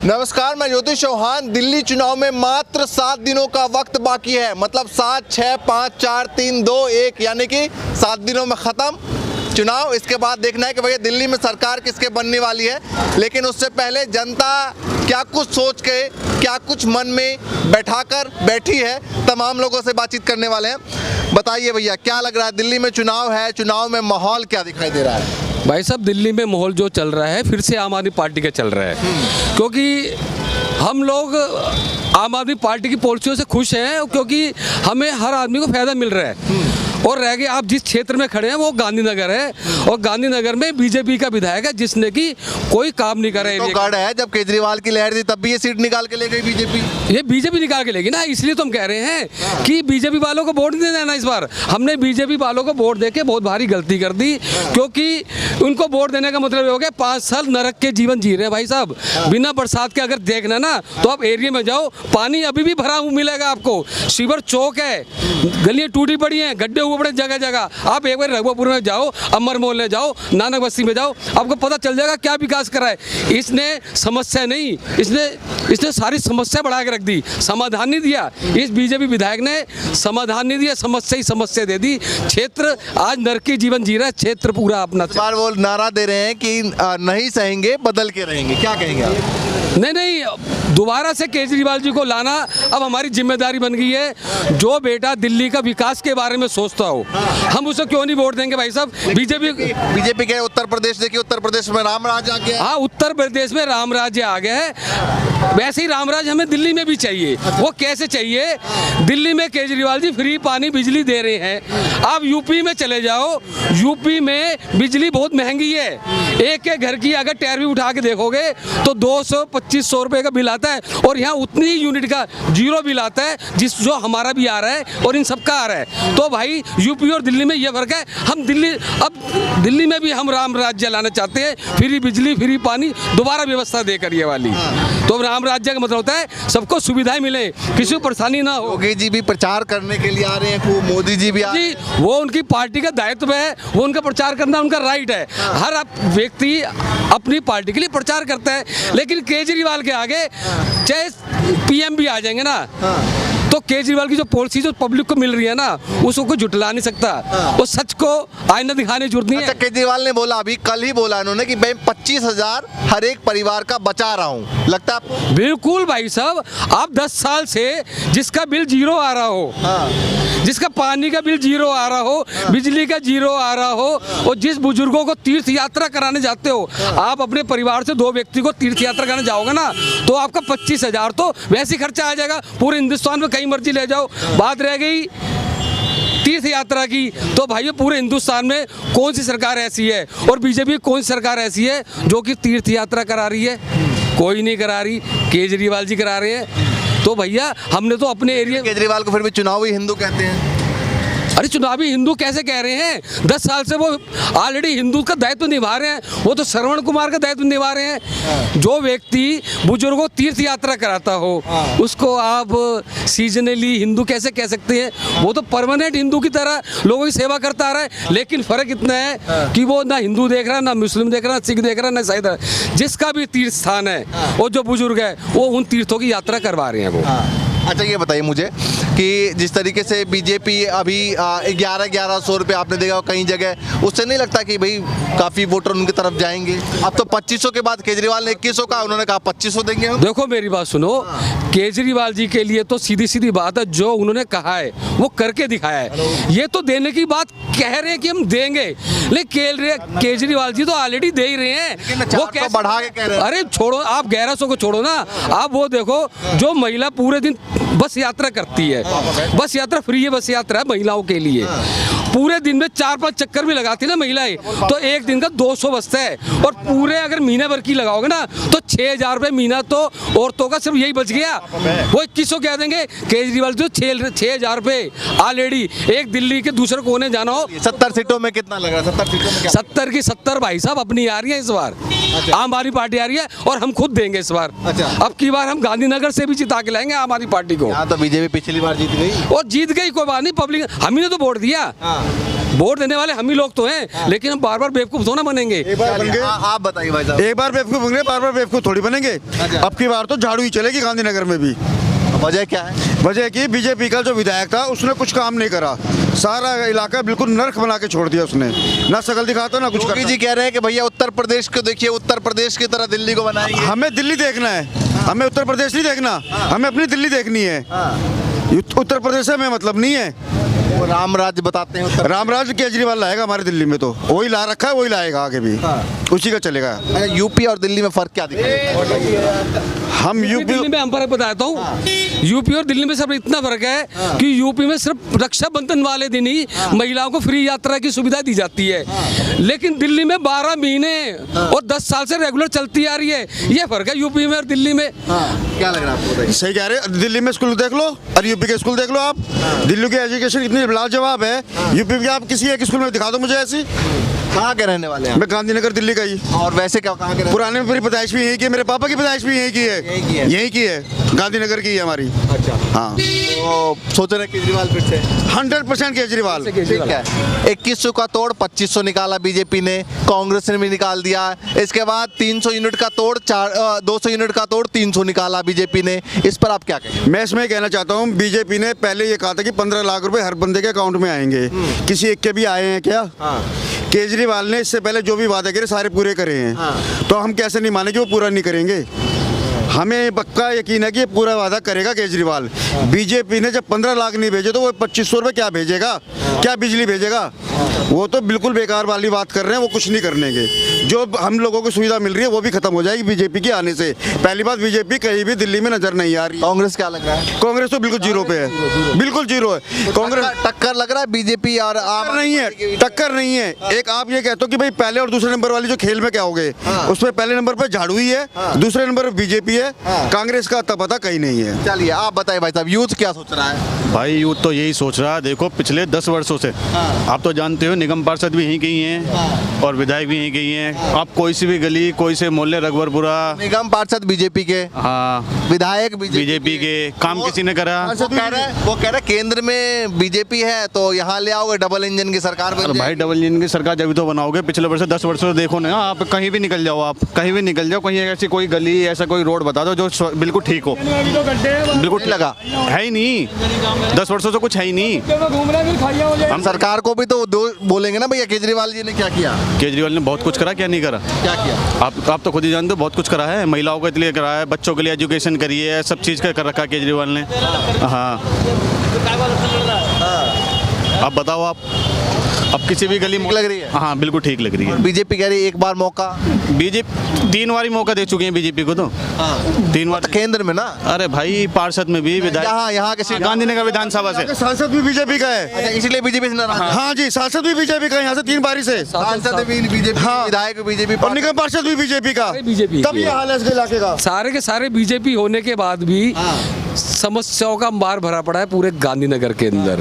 नमस्कार, मैं ज्योतिष चौहान। दिल्ली चुनाव में मात्र 7 दिनों का वक्त बाकी है। मतलब 7, 6, 5, 4, 3, 2, 1 यानी कि 7 दिनों में ख़त्म चुनाव। इसके बाद देखना है कि भैया दिल्ली में सरकार किसके बनने वाली है। लेकिन उससे पहले जनता क्या कुछ सोच के, क्या कुछ मन में बैठाकर बैठी है, तमाम लोगों से बातचीत करने वाले हैं। बताइए भैया, क्या लग रहा है? दिल्ली में चुनाव है, चुनाव में माहौल क्या दिखाई दे रहा है? भाई साहब, दिल्ली में माहौल जो चल रहा है फिर से आम आदमी पार्टी का चल रहा है, क्योंकि हम लोग आम आदमी पार्टी की पॉलिसियों से खुश हैं, क्योंकि हमें हर आदमी को फायदा मिल रहा है। और रह गए आप जिस क्षेत्र में खड़े हैं वो गांधीनगर है, और गांधीनगर में बीजेपी का विधायक है जिसने कि कोई काम नहीं करे। तो गढ़ है, जब केजरीवाल की लहर थी तब भी ये सीट निकाल के ले गई बीजेपी। ये बीजेपी निकाल के लेगी ना, इसलिए तो हम कह रहे हैं कि बीजेपी वालों को वोट नहीं देना। इस बार हमने बीजेपी वालों को वोट देके बहुत भारी गलती कर दी, क्योंकि उनको वोट देने का मतलब ये हो गया 5 साल नरक के जीवन जी रहे हैं भाई साहब। बिना बरसात के अगर देखना ना तो आप एरिया में जाओ, पानी अभी भी भरा हुआ मिलेगा आपको। सीवर चौक है, गलियां टूटी पड़ी हैं, गड्ढे हुए पड़े जगह जगह। आप एक बार रघुपुर में जाओ, अमर मोहल्ले में जाओ, नानक बस्ती में जाओ, आपको पता चल जाएगा क्या विकास करा है। इसने समस्या नहीं, इसने सारी समस्या बढ़ा के रख दी, समाधान नहीं दिया। इस बीजेपी विधायक ने समाधान नहीं दिया, समस्या ही समस्या दे दी। क्षेत्र आज नरक की जीवन जी रहा है, क्षेत्र पूरा अपना। बार वो नारा दे रहे हैं कि नहीं सहेंगे, बदल के रहेंगे, क्या कहेंगे आप? नहीं, दोबारा से केजरीवाल जी को लाना अब हमारी जिम्मेदारी बन गई है। जो बेटा दिल्ली का विकास के बारे में सोचता हो, हम उसे क्यों नहीं वोट देंगे भाई साहब? बीजेपी के उत्तर प्रदेश देखिए, उत्तर प्रदेश में राम राज्य आ गया। हाँ, उत्तर प्रदेश में राम राज्य आ गया है। वैसे ही राम राज्य हमें दिल्ली में भी चाहिए। वो कैसे चाहिए? दिल्ली में केजरीवाल जी फ्री पानी बिजली दे रहे हैं। आप यूपी में चले जाओ, यूपी में बिजली बहुत महंगी है। एक घर की अगर टैरिफ उठा के देखोगे तो 200-2500 रुपए का बिल आता है, और यहाँ उतनी ही यूनिट का 0 बिल आता है, जो हमारा भी आ रहा है और इन सबका आ रहा है। तो भाई यूपी और दिल्ली में ये फर्क है। हम दिल्ली में भी हम राम राज्य लाना चाहते हैं, फ्री बिजली फ्री पानी दोबारा व्यवस्था देकर ये वाली। तो राम राज्य का मतलब होता है सबको सुविधाएं मिले, किसी को परेशानी ना हो। योगी जी भी प्रचार करने के लिए आ रहे हैं, खूब मोदी जी भी आ रहे हैं। वो उनकी पार्टी का दायित्व है, वो उनका प्रचार करना उनका राइट है। हर व्यक्ति अपनी पार्टी के लिए प्रचार करता है, लेकिन केजरीवाल के आगे चाहे पीएम भी आ जाएंगे ना, तो केजरीवाल की जो पॉलिसी जो पब्लिक को मिल रही है ना, उसको झुटला नहीं सकता। वो सच को आईना दिखाने की जरूरत नहीं है। केजरीवाल ने बोला, अभी कल ही बोला इन्होंने कि मैं 25,000 हर एक परिवार का बचा रहा हूँ। लगता है आपको? बिल्कुल भाई साहब, आप 10 साल से जिसका बिल 0 आ रहा हो, जिसका पानी का बिल 0 आ रहा हो, बिजली का 0 आ रहा हो, और जिस बुजुर्गों को तीर्थ यात्रा कराने जाते हो, आप अपने परिवार से 2 व्यक्ति को तीर्थ यात्रा कराने जाओगे ना, तो आपका 25,000 तो वैसे ही खर्चा आ जाएगा। पूरे हिंदुस्तान में कहीं मर्जी ले जाओ। बात रह गई तीर्थ यात्रा की, तो भाई पूरे हिंदुस्तान में कौन सी सरकार ऐसी है, और बीजेपी कौन सी सरकार ऐसी है जो कि तीर्थ यात्रा करा रही है? कोई नहीं करा रही, केजरीवाल जी करा रहे हैं। तो भैया हमने तो अपने एरिया, केजरीवाल को फिर भी चुनावी हिंदू कहते हैं। अरे चुनावी हिंदू कैसे कह रहे हैं? 10 साल से वो ऑलरेडी हिंदू का दायित्व निभा रहे हैं। वो तो श्रवण कुमार का दायित्व निभा रहे हैं। जो व्यक्ति बुजुर्गों तीर्थ यात्रा कराता हो, उसको आप सीजनली हिंदू कैसे कह सकते हैं? वो तो परमानेंट हिंदू की तरह लोगों की सेवा करता आ रहा है। लेकिन फर्क इतना है कि वो ना हिंदू देख रहा है, ना मुस्लिम देख रहा है, ना सिख देख रहा है, ना ईसाई देख रहा है। जिसका भी तीर्थ स्थान है, वो जो बुजुर्ग है, वो उन तीर्थों की यात्रा करवा रहे हैं वो। अच्छा, ये बताइए मुझे कि जिस तरीके से बीजेपी अभी 1100 रुपये आपने देखा कई जगह, उससे नहीं लगता कि भाई काफ़ी वोटर उनकी तरफ जाएंगे? अब तो 2500 के बाद केजरीवाल ने 2100 का, उन्होंने कहा 2500 देंगे हम। देखो मेरी बात सुनो, केजरीवाल जी के लिए तो सीधी सीधी बात है, जो उन्होंने कहा है वो करके दिखाया है। ये तो देने की बात कह रहे हैं कि हम देंगे, लेकिन केजरीवाल जी तो ऑलरेडी दे ही रहे हैं। वो कैसे बढ़ा के कह रहे हैं? अरे छोड़ो, आप 1100 को छोड़ो ना, आप वो देखो जो महिला पूरे दिन बस यात्रा करती है, बस यात्रा फ्री है, बस यात्रा है महिलाओं के लिए। पूरे दिन में 4-5 चक्कर भी लगाती है ना महिलाएं, तो एक दिन का 200 बचता है। और पूरे अगर महीने भर की लगाओगे ना तो 6,000 रुपये महीना तो औरतों का सिर्फ यही बच गया। वो 2100 कह देंगे, केजरीवाल जो 6,000 रुपये ऑलरेडी। एक दिल्ली के दूसरे कोने जाना हो, 70 सीटों में कितना लग रहा है? 70 सीटों में 70 की 70 भाई साहब अपनी आ रही है इस बार। आम आदमी पार्टी आ रही है, और हम खुद देंगे इस बार। अब की बार हम गांधीनगर से भी जिता के लाएंगे आम आदमी पार्टी को। तो बीजेपी पिछली बार जीत गई, और जीत गई, कोई बात नहीं, पब्लिक हम ही ने तो वोट दिया। वोट देने वाले हम ही लोग तो हैं, लेकिन हम बार बार बेवकूफ तो ना बनेंगे। एक बार बन गए, आप बताइए भाई साहब। एक बार बेवकूफ बन गए, बार बार बेवकूफ थोड़ी बनेंगे। अब की बार तो झाड़ू ही चलेगी गांधीनगर में भी। वजह क्या है? वजह की बीजेपी का जो विधायक था उसने कुछ काम नहीं करा, सारा इलाका बिल्कुल नर्क बना के छोड़ दिया उसने, ना शकल दिखाता ना कुछ योगी करता। जी कह रहे हैं कि भैया उत्तर प्रदेश को देखिए, उत्तर प्रदेश की तरह दिल्ली को बनाएंगे। हमें दिल्ली देखना है, हमें उत्तर प्रदेश नहीं देखना, हमें अपनी दिल्ली देखनी है। उत्तर प्रदेश से हमें मतलब नहीं है। वो राम राज्य बताते हैं उत्तर। रामराज केजरीवाल लाएगा हमारे दिल्ली में, तो वही ला रखा है, वही लाएगा आगे भी, उसी का चलेगा। अच्छा, यूपी और दिल्ली में फर्क क्या दिखा? हम दिल्ली यूपी में हम फर्क बताता हूँ। यूपी और दिल्ली में सिर्फ इतना फर्क है कि यूपी में सिर्फ रक्षाबंधन वाले दिन ही महिलाओं को फ्री यात्रा की सुविधा दी जाती है, लेकिन दिल्ली में 12 महीने और 10 साल से रेगुलर चलती आ रही है। ये फर्क है यूपी में और दिल्ली में। क्या लग रहा है आपको बताइए? सही कह रहे हैं। दिल्ली में स्कूल देख लो और यूपी के स्कूल देख लो आप। दिल्ली की एजुकेशन इतनी लाजवाब है, यूपी के आप किसी एक स्कूल में दिखा दो मुझे ऐसी। कहाँ के रहने वाले हैं? मैं गांधीनगर दिल्ली का ही। और वैसे क्या कहाँ के रहने? पुराने में मेरी पैदाइश भी यही की है, मेरे पापा की पैदाइश भी यही की है, यही की है, गांधीनगर की है हमारी। अच्छा, हाँ, तो सोच रहे हैं केजरीवाल फिर से? 100% केजरीवाल। ठीक है। 2100 का तोड़ 2500 निकाला बीजेपी ने, कांग्रेस ने भी निकाल दिया। इसके बाद 300 यूनिट का तोड़ 200 यूनिट का तोड़ 300 निकाला बीजेपी ने। इस पर आप क्या कहेंगे? मैं इसमें कहना चाहता हूँ, बीजेपी ने पहले ये कहा था कि 15 लाख रुपए हर बंदे के अकाउंट में आएंगे, किसी एक के भी आए हैं क्या? केजरीवाल ने इससे पहले जो भी वादे करे सारे पूरे करे हैं, तो हम कैसे नहीं माने कि वो पूरा नहीं करेंगे? हमें पक्का यकीन है कि ये पूरा वादा करेगा केजरीवाल। बीजेपी ने जब 15 लाख नहीं भेजे तो वो 2500 रुपये क्या भेजेगा? क्या बिजली भेजेगा? वो तो बिल्कुल बेकार वाली बात कर रहे हैं, वो कुछ नहीं करने के। जो हम लोगों को सुविधा मिल रही है वो भी खत्म हो जाएगी बीजेपी के आने से। पहली बात, बीजेपी कहीं भी दिल्ली में नजर नहीं आ रही। कांग्रेस क्या लग रहा है? कांग्रेस तो बिल्कुल जीरो पे है, बिल्कुल जीरो है कांग्रेस। टक्कर लग रहा है बीजेपी और आम नहीं है, टक्कर नहीं है। एक आप ये कहते हो कि भाई पहले और दूसरे नंबर वाली जो खेल में क्या हो गए, उसमें पहले नंबर पे झाड़ू ही है, दूसरे नंबर पे बीजेपी है, कांग्रेस का अता पता कहीं नहीं है। चलिए आप बताइए भाई साहब, यूथ क्या सोच रहा है? भाई यूथ तो यही सोच रहा है, देखो पिछले 10 वर्षों से आप तो जानते हो निगम पार्षद भी यहीं गई हैं और विधायक भी यहीं गई हैं। आप कोई सी भी गली, कोई से मोहल्ले, रघुवरपुरा, निगम पार्षद बीजेपी के, हाँ विधायक बीजेपी के, काम किसी ने करा? वो कह रहे केंद्र में बीजेपी है तो यहाँ ले आओगे, डबल इंजन की सरकार बन अरे भाई जाएगी। डबल इंजन की सरकार जब भी तो बनाओगे, पिछले वर्ष 10 वर्षों से देखो ना, आप कहीं भी निकल जाओ, आप कहीं भी निकल जाओ, कहीं ऐसी कोई गली, ऐसा कोई रोड बता दो जो बिल्कुल ठीक हो, बिल्कुल ठीक लगा है ही नहीं। 10 वर्षों से कुछ है ही नहीं। हम सरकार को भी तो बोलेंगे ना भैया केजरीवाल जी ने क्या किया। केजरीवाल ने बहुत कुछ करा, क्या नहीं करा? क्या किया? आप तो खुद ही जानते हो, बहुत कुछ करा है। महिलाओं के लिए करा है, बच्चों के लिए एजुकेशन करी है, सब चीज़ का कर रखा है केजरीवाल ने। हाँ, अब बताओ आप, अब किसी भी गली लग रही है? हाँ बिल्कुल ठीक लग रही है। बीजेपी कह रही है एक बार मौका। बीजेपी 3 बार मौका दे चुके हैं बीजेपी को, तो 3 बार केंद्र में ना। अरे भाई पार्षद में भी, विधायक यहाँ के सीट गांधीनगर विधानसभा से सांसद भी बीजेपी का है। अच्छा, इसलिए बीजेपी से नाराज है। हाँ जी, सांसद भी बीजेपी का है, यहाँ से 3 बारी से। सांसद भी बीजेपी, हाँ। विधायक भी बीजेपी, और निगम पार्षद भी बीजेपी का। बीजेपी तब ये हाल है इसके इलाके का। सारे के सारे बीजेपी होने के बाद भी समस्याओं का अंबार भरा पड़ा है पूरे गांधीनगर के अंदर।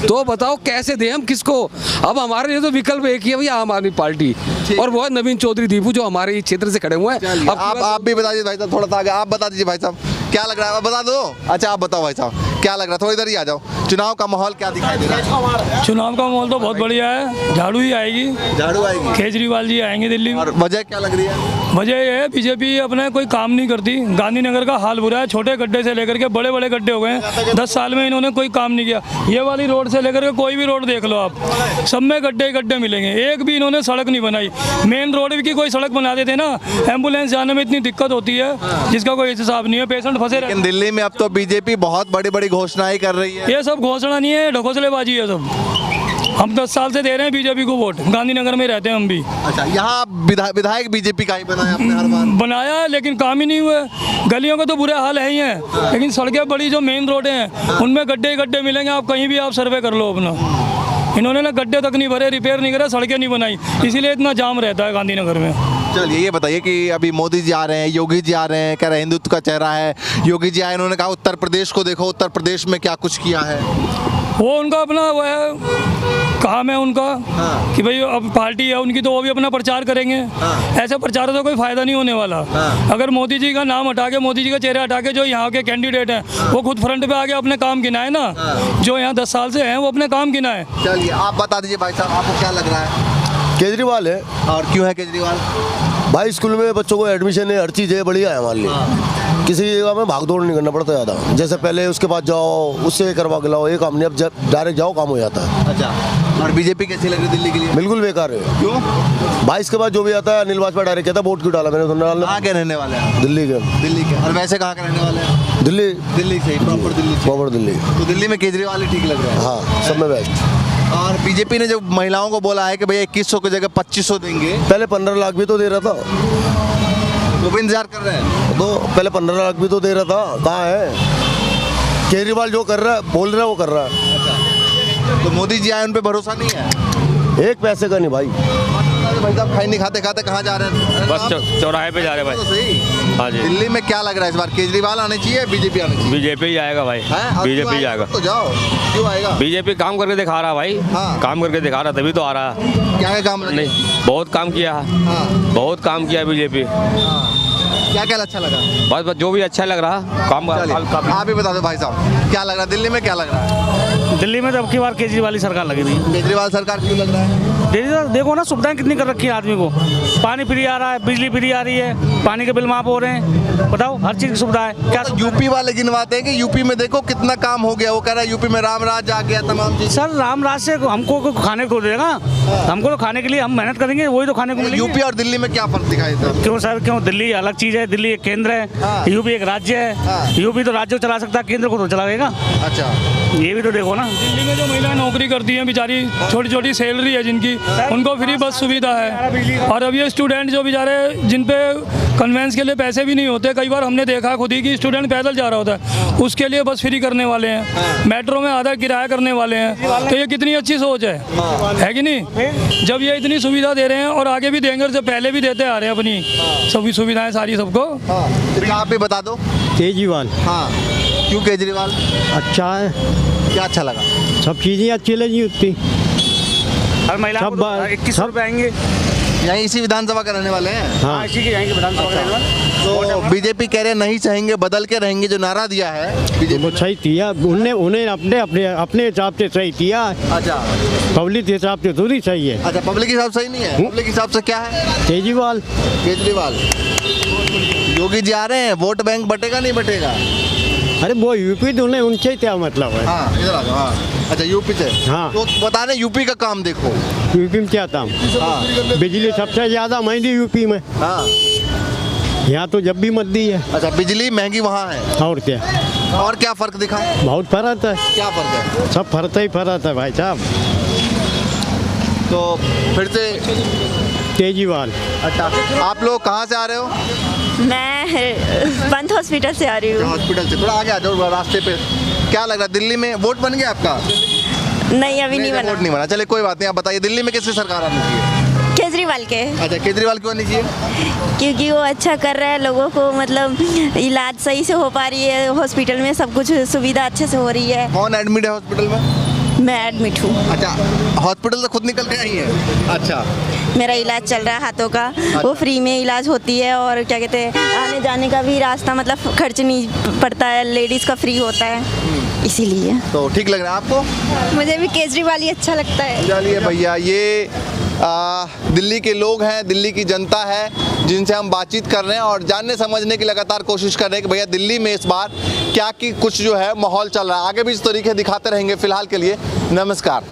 तो बताओ कैसे दें हम किसको? अब हमारे लिए तो विकल्प एक ही है भैया, आम आदमी पार्टी, और वो है नवीन चौधरी दीपू जो हमारे क्षेत्र से खड़े हुए हैं। अब आप भी बता दीजिए भाई साहब, थोड़ा सा आगे आप बता दीजिए भाई साहब, क्या लग रहा है? बता दो। अच्छा आप बताओ भाई साहब, क्या लग रहा है? थोड़ी इधर ही आ जाओ। चुनाव का माहौल क्या दिखाई दे रहा है? चुनाव का माहौल तो बहुत बढ़िया है, झाड़ू ही आएगी, झाड़ू आएगी, केजरीवाल जी आएंगे दिल्ली में। और वजह क्या लग रही है? वजह ये है बीजेपी अपने कोई काम नहीं करती। गांधीनगर का हाल बुरा है, छोटे गड्ढे से लेकर के बड़े बड़े गड्ढे हो गए हैं। 10 साल में इन्होंने कोई काम नहीं किया। ये वाली रोड से लेकर के कोई भी रोड देख लो आप, सब में गड्ढे ही गड्ढे मिलेंगे। एक भी इन्होंने सड़क नहीं बनाई। मेन रोड की कोई सड़क बना देते ना, एम्बुलेंस जाने में इतनी दिक्कत होती है जिसका कोई हिसाब नहीं है, पेशेंट फंसे रहते लेकिन दिल्ली में अब तो बीजेपी बहुत बड़ी बड़ी घोषणाएं कर रही है। हैं। ये सब घोषणा नहीं है, ढकोसलेबाजी है सब। हम 10 साल से दे रहे हैं बीजेपी को वोट, गांधीनगर में रहते हैं हम भी। अच्छा, यहाँ विधायक बीजेपी का ही बनाया आपने हर बार? बनाया है लेकिन काम ही नहीं हुए। गलियों का तो बुरे हाल है ही हैं, लेकिन सड़कें बड़ी जो मेन रोडें हैं उनमें गड्ढे ही गड्ढे मिलेंगे। आप कहीं भी आप सर्वे कर लो अपना, इन्होंने ना गड्ढे तक नहीं भरे, रिपेयर नहीं करा, सड़कें नहीं बनाई, इसीलिए इतना जाम रहता है गांधीनगर में। चलिए ये बताइए कि अभी मोदी जी आ रहे हैं, योगी जी आ रहे हैं, कह रहे हिंदुत्व का चेहरा है। योगी जी आए, उन्होंने कहा उत्तर प्रदेश को देखो, उत्तर प्रदेश में क्या कुछ किया है। वो उनका अपना वो है काम है उनका कि भाई अब पार्टी है उनकी तो वो भी अपना प्रचार करेंगे। ऐसे प्रचार से कोई फायदा नहीं होने वाला। अगर मोदी जी का नाम हटा के, मोदी जी का चेहरा हटा के जो यहाँ के कैंडिडेट हैं वो खुद फ्रंट पे आके अपने काम गिनाए ना, जो यहाँ 10 साल से हैं वो अपने काम गिनाए। चलिए आप बता दीजिए भाई साहब, आपको क्या लग रहा है? केजरीवाल है और क्यों है केजरीवाल? भाई, स्कूल में बच्चों को एडमिशन है, हर चीज़ है, बढ़िया है हमारे लिए। किसी जगह में भाग दौड़ नहीं करना पड़ता ज़्यादा। जैसे पहले उसके पास जाओ, उससे करवा के लाओ, ये काम नहीं, अब डायरेक्ट जाओ, काम हो जाता है। अच्छा, और बीजेपी कैसी लग रही है दिल्ली के लिए? बिल्कुल बेकार है। क्यों? भाई इसके बाद जो भी आता है, अनिल वाजपेयी डायरेक्ट कहता है वोट क्यों डाला मैंने, तो डालना। कहाँ के रहने वाले हैं? दिल्ली के। दिल्ली के। और वैसे कहाँ के रहने वाले हैं? दिल्ली। दिल्ली से, प्रॉपर दिल्ली से। प्रॉपर दिल्ली। तो दिल्ली में केजरीवाल ही ठीक लग रहा है। हाँ, सब में बेस्ट। और बीजेपी ने जो महिलाओं को बोला है कि भैया 2100 की जगह 2500 देंगे, पहले 15 लाख भी तो दे रहा था, वो भी इंतजार कर रहे हैं। तो पहले 15 लाख भी तो दे रहा था, कहाँ है? केजरीवाल जो कर रहा है, बोल रहा है, वो कर रहा है। तो मोदी जी आए, उन पे भरोसा नहीं है? एक पैसे का नहीं भाई। भाई साहब खाई नहीं खाते खाते कहाँ जा रहे हैं? बस चौराहे पे जा रहे हैं तो भाई। सही। हाँ जी। दिल्ली में क्या लग रहा है इस बार, केजरीवाल आने चाहिए, बीजेपी आने चाहिए? बीजेपी ही आएगा भाई, हैं? अब क्यों बीजेपी आएगा। तो जाओ, क्यों आएगा? बीजेपी काम करके दिखा रहा भाई, हाँ। काम करके दिखा रहा तभी तो आ रहा है। क्या क्या काम लगे? नहीं, बहुत काम किया है, हाँ, बहुत काम किया बीजेपी। हाँ। क्या क्या अच्छा लगा? बस बस जो भी अच्छा लग रहा काम चलिए, आप ही बता दो भाई साहब, क्या लग रहा है दिल्ली में, क्या लग रहा है? दिल्ली में तो अब की बार केजरीवाल की सरकार लगी थी। केजरीवाल सरकार क्यों लग रहा है? देखो ना, सुविधाएं कितनी कर रखी है आदमी को। पानी फ्री आ रहा है, बिजली फ्री आ रही है, पानी के बिल माफ हो रहे हैं, बताओ हर चीज़ की सुविधा है। क्या तो यूपी वाले गिनवाते हैं कि यूपी में देखो कितना काम हो गया, वो कह रहा है यूपी में राम राज आ गया, तमाम चीज। सर, रामराज से हमको कोई खाने को देगा? हमको तो खाने के लिए हम मेहनत करेंगे, वही तो खाने को मिलेगा। यूपी और दिल्ली में क्या फर्क दिखाई देता है? क्यों सर, क्यों? दिल्ली अलग चीज़ है, दिल्ली एक केंद्र हाँ। है, यूपी एक राज्य हाँ। है। यूपी तो राज्य को चला सकता है, केंद्र को तो चलाएगा। अच्छा, ये भी तो देखो ना। दिल्ली में जो महिलाएं नौकरी करती हैं बेचारी, छोटी छोटी सैलरी है जिनकी, उनको फ्री बस सुविधा है। और अब ये स्टूडेंट जो बेचारे, जिन पे कन्वेंस के लिए पैसे भी नहीं होते, कई बार हमने देखा खुद ही कि स्टूडेंट पैदल जा रहा होता है, उसके लिए बस फ्री करने वाले हैं। मेट्रो में आधा किराया करने वाले हैं। तो ये कितनी अच्छी सोच है कि नहीं? जब ये इतनी सुविधा दे रहे हैं और आगे भी देंगे, जब पहले भी देते आ रहे हैं अपनी सभी सुविधाएं सारी सबको। तो आप भी बता दो। केजरीवाल हाँ, क्यों केजरीवाल? अच्छा है, क्या अच्छा लगा? सब चीज़ें अच्छी लगी उतनी। हर महिला सब को 2100 रुपये आएंगे। यहीं इसी विधानसभा के रहने वाले हैं? हाँ, इसी के जाएंगे विधानसभा के रहने वाले। तो बीजेपी कह रहे नहीं चाहेंगे, बदल के रहेंगे, जो नारा दिया है वो बीजेपी। सही किया उन्हें अपने अपने अपने हिसाब से सही किया। अच्छा, पब्लिक के हिसाब से थोड़ी सही है। अच्छा, पब्लिक के हिसाब से सही नहीं है? पब्लिक के हिसाब से क्या है? केजरीवाल। केजरीवाल। योगी जी आ रहे हैं, वोट बैंक बटेगा नहीं बटेगा? अरे वो यूपी तो उन्हें उनसे क्या मतलब है? हाँ, इधर आ जाओ। हाँ, अच्छा, यूपी से। हाँ। तो बता रहे यूपी का काम देखो। यूपी में क्या था? हाँ, बिजली सबसे ज़्यादा महंगी यूपी में। हाँ। यहाँ तो जब भी महंगी है। अच्छा, बिजली महंगी वहाँ है, और क्या, और क्या फर्क दिखा? बहुत फर्क है। क्या फर्क है? सब फर्क ही फर्क है भाई साहब। तो फिर से केजरीवाल। अच्छा, आप लोग कहाँ से आ रहे हो? मैं पंत हॉस्पिटल से आ रही हूँ। हॉस्पिटल से थोड़ा आगे आ जाओ रास्ते पे। क्या लग रहा है दिल्ली में वोट बन गया आपका? नहीं, अभी नहीं बना। वोट नहीं बना, चले कोई बात नहीं। आप बताइए दिल्ली में किसकी सरकार आनी चाहिए? केजरीवाल के, अच्छा, केजरीवाल क्यों आनी चाहिए? क्योंकि वो अच्छा कर रहा है, लोगों को मतलब इलाज सही से हो पा रही है, हॉस्पिटल में सब कुछ सुविधा अच्छे से हो रही है। कौन एडमिट है हॉस्पिटल में? मैं एडमिट हूँ। अच्छा, हॉस्पिटल से खुद निकल के आई है? अच्छा, मेरा इलाज चल रहा है हाथों का, वो फ्री में इलाज होती है। और क्या कहते हैं, आने जाने का भी रास्ता मतलब खर्च नहीं पड़ता है, लेडीज़ का फ्री होता है, इसीलिए। तो ठीक लग रहा है आपको? मुझे भी केजरीवाल ही अच्छा लगता है। चलिए भैया, ये दिल्ली के लोग हैं, दिल्ली की जनता है, जिनसे हम बातचीत कर रहे हैं और जानने समझने की लगातार कोशिश कर रहे हैं कि भैया दिल्ली में इस बार क्या की कुछ जो है माहौल चल रहा है। आगे भी इस तरीके दिखाते रहेंगे। फिलहाल के लिए नमस्कार।